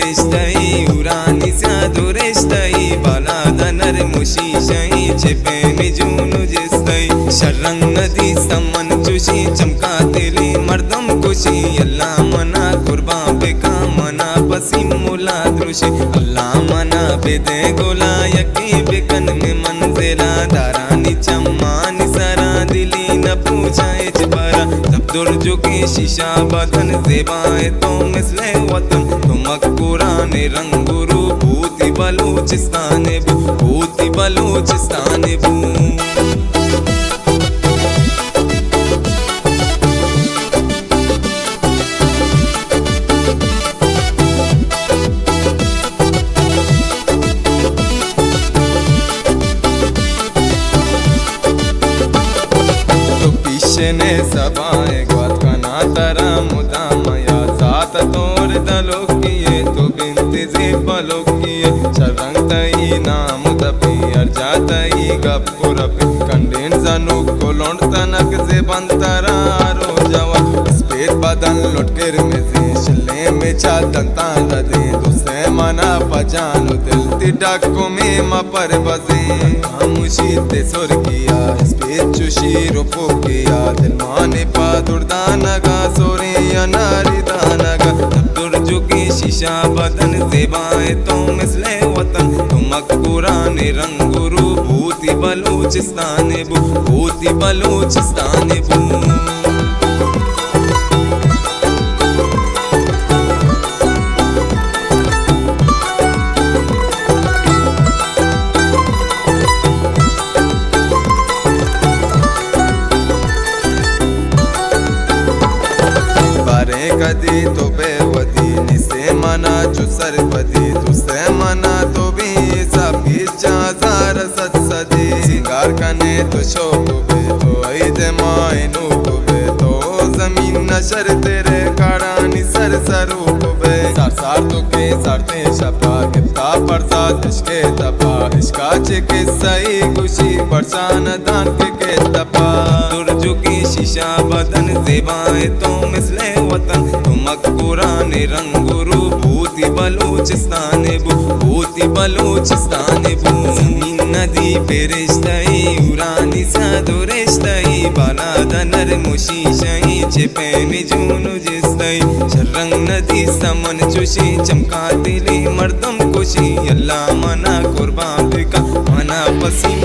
पेरिश्तई उरानी स्यादुरिश्तई बालादनर मुशीशई चिपेनी जूनु जिस्तई शर्रंग नदी समन चुशी चमका तेली मर्दम कुशी अल्लाह मना कुर्बा बेका मना पसी मुला दृशी अल्लाह मना बेदे गोला यकी बेकन में मंजिला दारानी चम्मानी सरा दिली न पूछाए चिपरा तब दुर्जो की शीशा बदन ज़ेबाए तो मिसले वतन तो मकबूरान रंगुरु भूति बलूचिस्तान भूति बलूचिस्तान बू ने सबाए ग्वात कना तरा मुदामया जात तोर दलो किए तो बिनती जी पलो किए शरंग तई नाम दपी अर्जातई गप रपी कंडेन जनु कोलोंड तनक जे बंतरा रो जवा स्पेट बदन लुटकर में से शिले में चा दंता दे दुसे मना पजानो दिल तिडको में मपर बजे खामुशी ते सुर किया स्पेट चुशी रोपो किया दिल माने पा दुर्दानगा सोरे अनारी दानगा दुर्जो की शीशा बदन ज़ेबाए तो मिसले वतन तो मकबूरान रंगुरु भूति बलूचिस्तान भूति बलूचिस्तान कदी तो बेवदी निसे मना जो सरपदी तुसे मना तो भी सब हजार सत सदी सिंगार कने तो शोक बे तो ऐदे मायनू को बे तो जमीन नशर तेरे कारानी सर सरू को बे सार सार तो के सारते शपा गिफ्ता परसाद इश्के तपा इश्का के सही खुशी बरसान दान के तपा दुर्जो की शीशा बदन ज़ेबाए तो मिसले वतन तो मकबूरान रंगुरु भूति बलूचिस्तान भूति बलूचिस्तान ज़मीन नदी पेरिश्तई उरानी स्यादुरिश्तई बालादनर मुशीशई चिपेनी जूनु जिस्तई शर्रंग नदी समन चुशी चमका दिली मर्दम कुशी अल्लाह मना कुर्बान का मना पसी